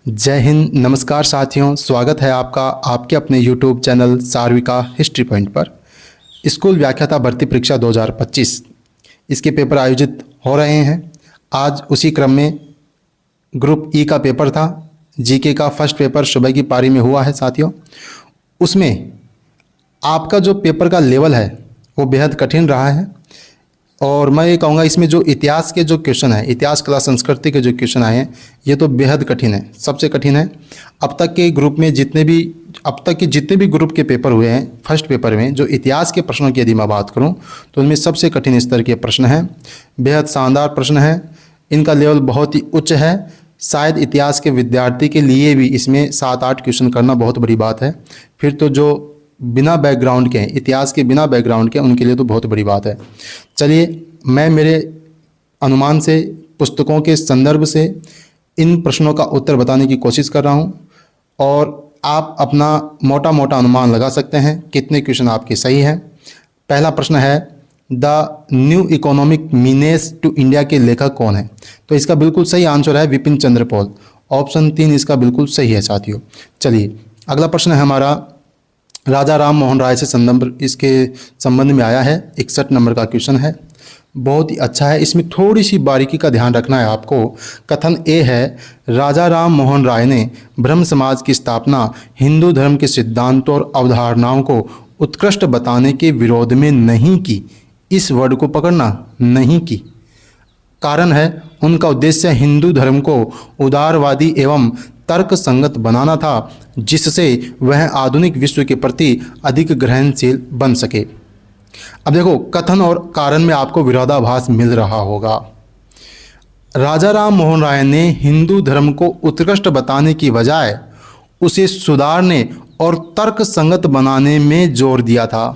जय हिंद, नमस्कार साथियों। स्वागत है आपका आपके अपने YouTube चैनल सार्विका हिस्ट्री पॉइंट पर। स्कूल व्याख्याता भर्ती परीक्षा 2025 इसके पेपर आयोजित हो रहे हैं। आज उसी क्रम में ग्रुप ई का पेपर था। जीके का फर्स्ट पेपर सुबह की पारी में हुआ है साथियों। उसमें आपका जो पेपर का लेवल है वो बेहद कठिन रहा है। और मैं ये कहूँगा इसमें जो इतिहास के जो क्वेश्चन है, इतिहास कला संस्कृति के जो क्वेश्चन आए हैं, ये तो बेहद कठिन है, सबसे कठिन है। अब तक के ग्रुप में अब तक के जितने भी ग्रुप के पेपर हुए हैं, फर्स्ट पेपर में जो इतिहास के प्रश्नों की यदि मैं बात करूं तो उनमें सबसे कठिन स्तर के प्रश्न हैं। बेहद शानदार प्रश्न है, इनका लेवल बहुत ही उच्च है। शायद इतिहास के विद्यार्थी के लिए भी इसमें 7-8 क्वेश्चन करना बहुत बड़ी बात है। फिर तो जो बिना बैकग्राउंड के हैं, इतिहास के बिना बैकग्राउंड के, उनके लिए तो बहुत बड़ी बात है। चलिए, मैं मेरे अनुमान से, पुस्तकों के संदर्भ से इन प्रश्नों का उत्तर बताने की कोशिश कर रहा हूं और आप अपना मोटा मोटा अनुमान लगा सकते हैं कितने क्वेश्चन आपके सही हैं। पहला प्रश्न है, the new economic menace to India के लेखक कौन है? तो इसका बिल्कुल सही आंसर है विपिन चंद्र पॉल। ऑप्शन 3 इसका बिल्कुल सही है साथियों। चलिए, अगला प्रश्न है हमारा, राजा राम मोहन राय से इसके संबंध में आया है। 61 नंबर का क्वेश्चन है, बहुत ही अच्छा है। इसमें थोड़ी सी बारीकी का ध्यान रखना है आपको। कथन ए है, राजा राम मोहन राय ने ब्रह्म समाज की स्थापना हिंदू धर्म के सिद्धांतों और अवधारणाओं को उत्कृष्ट बताने के विरोध में नहीं की। इस वर्ड को पकड़ना, नहीं की। कारण है, उनका उद्देश्य हिंदू धर्म को उदारवादी एवं तर्क संगत बनाना था, जिससे वह आधुनिक विश्व के प्रति अधिक ग्रहणशील बन सके। अब देखो, कथन और कारण में आपको विरोधाभास मिल रहा होगा। राजा राम मोहन राय ने हिंदू धर्म को उत्कृष्ट बताने की बजाय उसे सुधारने और तर्क संगत बनाने में जोर दिया था।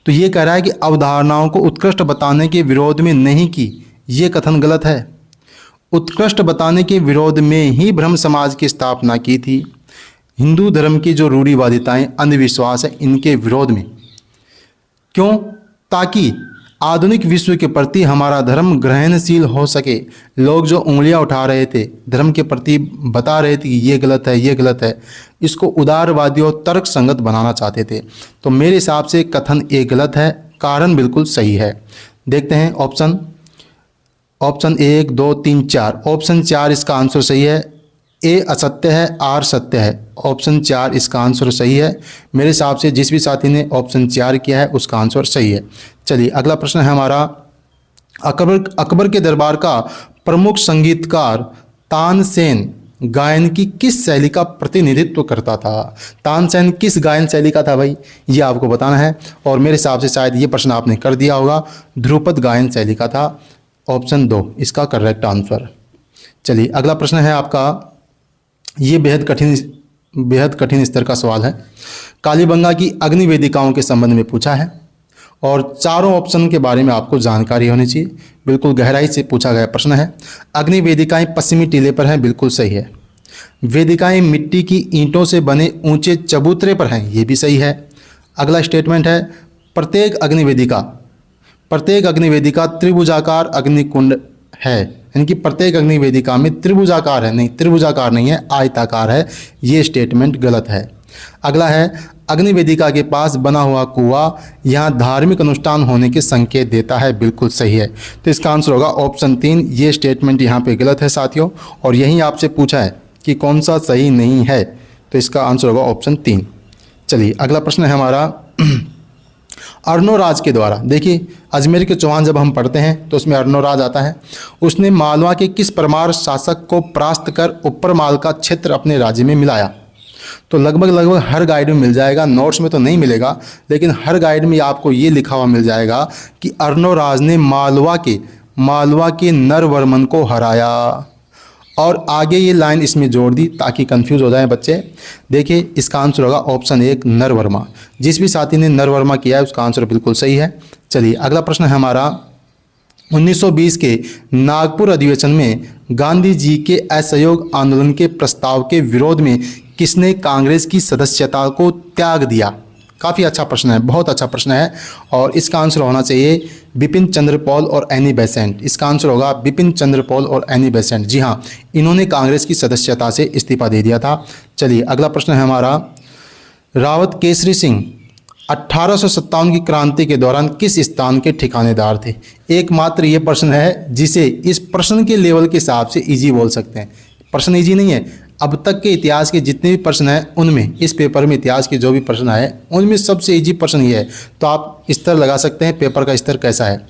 तो ये कह रहा है कि अवधारणाओं को उत्कृष्ट बताने के विरोध में नहीं की, ये कथन गलत है। उत्कृष्ट बताने के विरोध में ही ब्रह्म समाज की स्थापना की थी। हिंदू धर्म की जो रूढ़िवादिताएं, अंधविश्वास है, इनके विरोध में। क्यों? ताकि आधुनिक विश्व के प्रति हमारा धर्म ग्रहणशील हो सके। लोग जो उंगलियां उठा रहे थे, धर्म के प्रति बता रहे थे कि ये गलत है, ये गलत है, इसको उदारवादी और तर्क संगत बनाना चाहते थे। तो मेरे हिसाब से कथन ए गलत है, कारण बिल्कुल सही है। देखते हैं ऑप्शन 1, 2, 3, 4। ऑप्शन 4 इसका आंसर सही है। ए असत्य है, आर सत्य है। ऑप्शन 4 इसका आंसर सही है। मेरे हिसाब से जिस भी साथी ने ऑप्शन 4 किया है उसका आंसर सही है। चलिए, अगला प्रश्न है हमारा, अकबर के दरबार का प्रमुख संगीतकार तानसेन गायन की किस शैली का प्रतिनिधित्व करता था? तानसेन किस गायन शैली का था भाई, ये आपको बताना है। और मेरे हिसाब से शायद ये प्रश्न आपने कर दिया होगा, ध्रुपद गायन शैली का था। ऑप्शन 2 इसका करेक्ट आंसर। चलिए, अगला प्रश्न है आपका, ये बेहद कठिन स्तर का सवाल है। कालीबंगा की अग्नि वेदिकाओं के संबंध में पूछा है और चारों ऑप्शन के बारे में आपको जानकारी होनी चाहिए। बिल्कुल गहराई से पूछा गया प्रश्न है। अग्नि वेदिकाएं पश्चिमी टीले पर हैं, बिल्कुल सही है। वेदिकाएं मिट्टी की ईंटों से बने ऊंचे चबूतरे पर हैं, ये भी सही है। अगला स्टेटमेंट है, प्रत्येक अग्निवेदिका त्रिभुजाकार अग्निकुंड है। यानी कि प्रत्येक अग्निवेदिका में त्रिभुजाकार है, नहीं, त्रिभुजाकार नहीं है, आयताकार है। ये स्टेटमेंट गलत है। अगला है, अग्निवेदिका के पास बना हुआ कुआं यहाँ धार्मिक अनुष्ठान होने के संकेत देता है, बिल्कुल सही है। तो इसका आंसर होगा ऑप्शन 3। ये स्टेटमेंट यहाँ पे गलत है साथियों, और यही आपसे पूछा है कि कौन सा सही नहीं है, तो इसका आंसर होगा ऑप्शन 3। चलिए, अगला प्रश्न है हमारा, अर्णोराज के द्वारा, देखिए अजमेर के चौहान जब हम पढ़ते हैं तो उसमें अर्णोराज आता है। उसने मालवा के किस परमार शासक को परास्त कर ऊपर माल का क्षेत्र अपने राज्य में मिलाया? तो लगभग हर गाइड में मिल जाएगा, नोट्स में तो नहीं मिलेगा, लेकिन हर गाइड में आपको ये लिखा हुआ मिल जाएगा कि अर्णोराज ने मालवा के नरवर्मन को हराया। और आगे ये लाइन इसमें जोड़ दी ताकि कंफ्यूज हो जाए बच्चे। देखिए, इसका आंसर होगा ऑप्शन 1 नरवर्मा। जिस भी साथी ने नरवर्मा किया है उसका आंसर बिल्कुल सही है। चलिए, अगला प्रश्न है हमारा, 1920 के नागपुर अधिवेशन में गांधी जी के असहयोग आंदोलन के प्रस्ताव के विरोध में किसने कांग्रेस की सदस्यता को त्याग दिया? काफ़ी अच्छा प्रश्न है, बहुत अच्छा प्रश्न है। और इसका आंसर होना चाहिए बिपिन चंद्र पॉल और एनी बेसेंट। इसका आंसर होगा बिपिन चंद्र पॉल और एनी बेसेंट। जी हाँ, इन्होंने कांग्रेस की सदस्यता से इस्तीफा दे दिया था। चलिए अगला प्रश्न है हमारा, रावत केसरी सिंह 1857 की क्रांति के दौरान किस स्थान के ठिकानेदार थे? एकमात्र ये प्रश्न है जिसे इस प्रश्न के लेवल के हिसाब से इजी बोल सकते हैं। प्रश्न इजी नहीं है, अब तक के इतिहास के जितने भी प्रश्न हैं उनमें, इस पेपर में इतिहास के जो भी प्रश्न आए उनमें सबसे इजी प्रश्न ये है। तो आप स्तर लगा सकते हैं पेपर का स्तर कैसा है।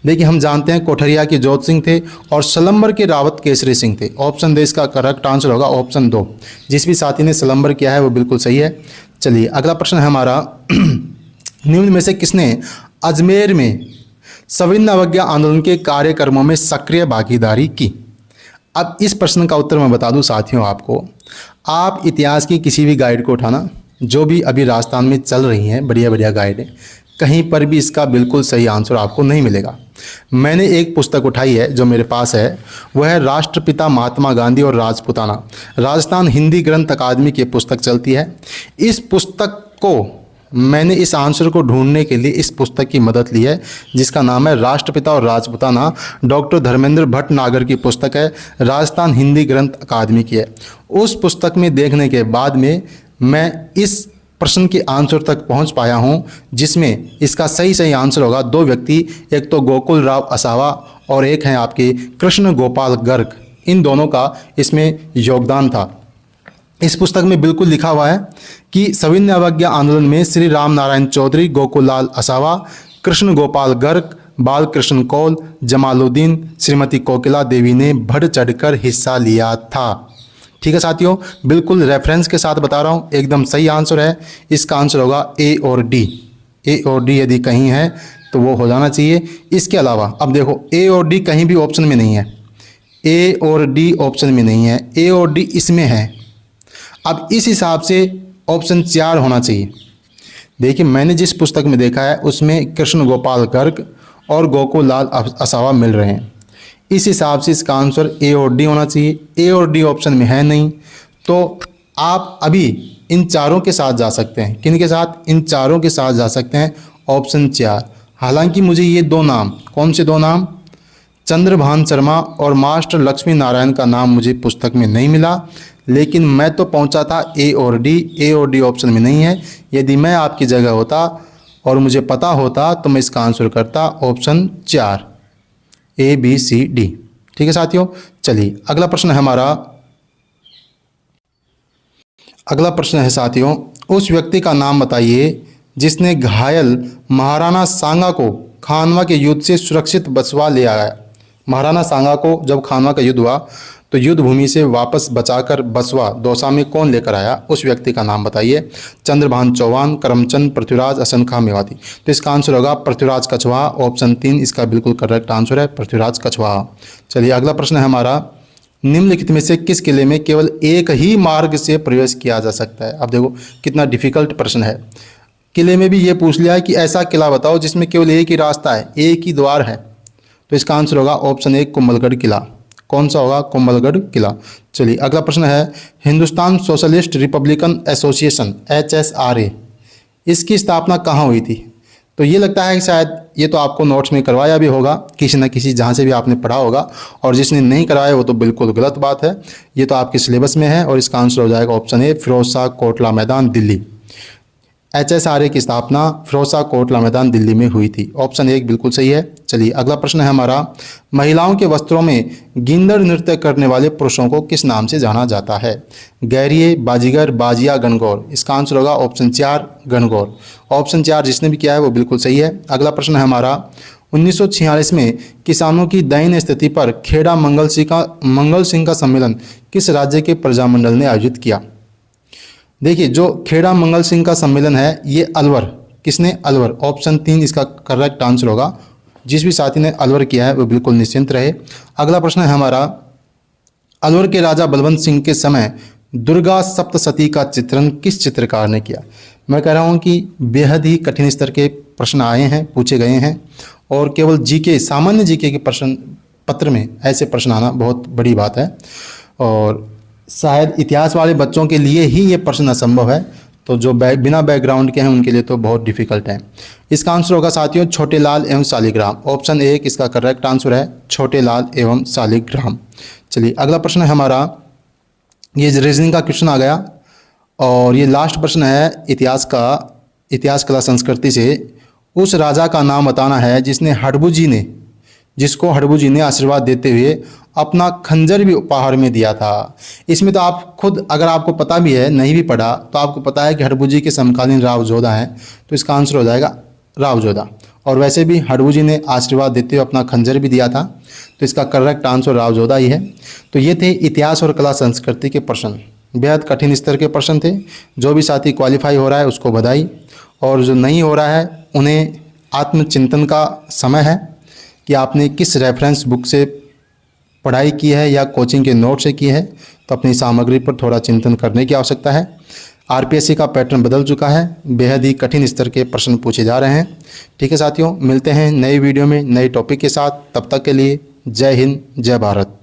देखिए हम जानते हैं कोठरिया के जोत सिंह थे और सलम्बर के रावत केसरी सिंह थे। ऑप्शन दे इसका करेक्ट आंसर होगा ऑप्शन 2। जिस भी साथी ने सलम्बर किया है वो बिल्कुल सही है। चलिए अगला प्रश्न है हमारा, निम्न में से किसने अजमेर में सविनय अवज्ञा आंदोलन के कार्यक्रमों में सक्रिय भागीदारी की? अब इस प्रश्न का उत्तर मैं बता दूं साथियों आपको, आप इतिहास की किसी भी गाइड को उठाना, जो भी अभी राजस्थान में चल रही हैं बढ़िया बढ़िया गाइड है, कहीं पर भी इसका बिल्कुल सही आंसर आपको नहीं मिलेगा। मैंने एक पुस्तक उठाई है जो मेरे पास है, वह है राष्ट्रपिता महात्मा गांधी और राजपुताना, राजस्थान हिंदी ग्रंथ अकादमी की पुस्तक चलती है। इस पुस्तक को मैंने इस आंसर को ढूंढने के लिए इस पुस्तक की मदद ली है, जिसका नाम है राष्ट्रपिता और राजपुताना। डॉक्टर धर्मेंद्र भटनागर की पुस्तक है, राजस्थान हिंदी ग्रंथ अकादमी की है। उस पुस्तक में देखने के बाद में मैं इस प्रश्न के आंसर तक पहुंच पाया हूं, जिसमें इसका सही आंसर होगा 2 व्यक्ति, एक तो गोकुल राव असावा और एक हैं आपके कृष्ण गोपाल गर्ग। इन दोनों का इसमें योगदान था। इस पुस्तक में बिल्कुल लिखा हुआ है कि सविनय अवज्ञा आंदोलन में श्री राम नारायण चौधरी, गोकुललाल असावा, कृष्ण गोपाल गर्ग, बालकृष्ण कौल, जमालुद्दीन, श्रीमती कोकिला देवी ने बढ़ चढ़कर हिस्सा लिया था। ठीक है साथियों, बिल्कुल रेफरेंस के साथ बता रहा हूँ, एकदम सही आंसर है। इसका आंसर होगा ए और डी। ए और डी यदि कहीं है तो वो हो जाना चाहिए। इसके अलावा अब देखो, ए और डी कहीं भी ऑप्शन में नहीं है, ए और डी ऑप्शन में नहीं है, ए और डी इसमें है। अब इस हिसाब से ऑप्शन 4 होना चाहिए। देखिए मैंने जिस पुस्तक में देखा है उसमें कृष्ण गोपाल गर्ग और गोकुल लाल असावा मिल रहे हैं। इस हिसाब से इसका आंसर ए और डी होना चाहिए। ए और डी ऑप्शन में है नहीं, तो आप अभी इन चारों के साथ जा सकते हैं। किन के साथ? इन चारों के साथ जा सकते हैं, ऑप्शन 4। हालांकि मुझे ये 2 नाम, कौन से 2 नाम, चंद्रभान शर्मा और मास्टर लक्ष्मी नारायण का नाम मुझे पुस्तक में नहीं मिला, लेकिन मैं तो पहुंचा था ए और डी। ए और डी ऑप्शन में नहीं है। यदि मैं आपकी जगह होता और मुझे पता होता तो मैं इसका आंसर करता option 4, A B C D. ठीक है साथियों, चलिए अगला प्रश्न है हमारा। अगला प्रश्न है साथियों, उस व्यक्ति का नाम बताइए जिसने घायल महाराणा सांगा को खानवा के युद्ध से सुरक्षित बचवा ले आया। महाराणा सांगा को जब खानवा का युद्ध हुआ तो युद्ध भूमि से वापस बचाकर बसवा दौसा में कौन लेकर आया? उस व्यक्ति का नाम बताइए। चंद्रभान चौहान, करमचंद, पृथ्वीराज, असनखा मेवाती। तो इसका आंसर होगा पृथ्वीराज कछवाहा। ऑप्शन 3 इसका बिल्कुल करेक्ट आंसर है, पृथ्वीराज कछवाहा। चलिए अगला प्रश्न है हमारा, निम्नलिखित में से किस किले में केवल एक ही मार्ग से प्रवेश किया जा सकता है? अब देखो कितना डिफिकल्ट प्रश्न है। किले में भी ये पूछ लिया है कि ऐसा किला बताओ जिसमें केवल एक ही रास्ता है, एक ही द्वार है। तो इसका आंसर होगा ऑप्शन 1 कुंभलगढ़ किला। कौन सा होगा? कुंभलगढ़ किला। चलिए अगला प्रश्न है, Hindustan socialist Republican association HSRA, इसकी स्थापना कहाँ हुई थी? तो ये लगता है कि शायद ये तो आपको नोट्स में करवाया भी होगा किसी न किसी, जहाँ से भी आपने पढ़ा होगा, और जिसने नहीं कराया वो तो बिल्कुल गलत बात है। ये तो आपके सिलेबस में है और इसका आंसर हो जाएगा ऑप्शन ए फिरोज शाह कोटला मैदान दिल्ली। HSRA की स्थापना फिरोज शाह कोटला मैदान दिल्ली में हुई थी। ऑप्शन 1 बिल्कुल सही है। चलिए अगला प्रश्न है हमारा, महिलाओं के वस्त्रों में गिंदड़ नृत्य करने वाले पुरुषों को किस नाम से जाना जाता है? गैरिये, बाजीगर, बाजिया, गणगौर। इसका आंसर होगा ऑप्शन 4 गणगौर। ऑप्शन 4 जिसने भी किया है वो बिल्कुल सही है। अगला प्रश्न है हमारा, 1946 में किसानों की दयनीय स्थिति पर खेड़ा मंगल सिंह का सम्मेलन किस राज्य के प्रजामंडल ने आयोजित किया? देखिए जो खेड़ा मंगल सिंह का सम्मेलन है ये अलवर, किसने? अलवर। ऑप्शन 3 इसका करेक्ट आंसर होगा। जिस भी साथी ने अलवर किया है वो बिल्कुल निश्चिंत रहे। अगला प्रश्न है हमारा, अलवर के राजा बलवंत सिंह के समय दुर्गा सप्तशती का चित्रण किस चित्रकार ने किया? मैं कह रहा हूँ कि बेहद ही कठिन स्तर के प्रश्न आए हैं, पूछे गए हैं, और केवल जीके, सामान्य जीके के प्रश्न पत्र में ऐसे प्रश्न आना बहुत बड़ी बात है, और शायद इतिहास वाले बच्चों के लिए ही ये प्रश्न असंभव है। तो जो बिना बैकग्राउंड के हैं उनके लिए तो बहुत डिफिकल्ट है। इसका आंसर होगा साथियों छोटे लाल एवं शालिग्राम। ऑप्शन 1 इसका करेक्ट आंसर है, छोटे लाल एवं शालिग्राम। चलिए अगला प्रश्न है हमारा, ये रीजनिंग का क्वेश्चन आ गया और ये लास्ट प्रश्न है इतिहास कला संस्कृति से। उस राजा का नाम बताना है जिसको हड़बू जी ने आशीर्वाद देते हुए अपना खंजर भी उपहार में दिया था। इसमें तो आप खुद, अगर आपको पता भी है, नहीं भी पढ़ा तो आपको पता है कि हड़बू जी के समकालीन राव जोधा हैं, तो इसका आंसर हो जाएगा राव जोधा। और वैसे भी हड़बू जी ने आशीर्वाद देते हुए अपना खंजर भी दिया था, तो इसका करेक्ट आंसर राव जोधा ही है। तो ये थे इतिहास और कला संस्कृति के प्रश्न, बेहद कठिन स्तर के प्रश्न थे। जो भी साथी क्वालिफाई हो रहा है उसको बधाई, और जो नहीं हो रहा है उन्हें आत्मचिंतन का समय है कि आपने किस रेफरेंस बुक से पढ़ाई की है या कोचिंग के नोट से की है। तो अपनी सामग्री पर थोड़ा चिंतन करने की आवश्यकता है। आरपीएससी का पैटर्न बदल चुका है, बेहद ही कठिन स्तर के प्रश्न पूछे जा रहे हैं। ठीक है साथियों, मिलते हैं नई वीडियो में नए टॉपिक के साथ। तब तक के लिए जय हिंद, जय भारत।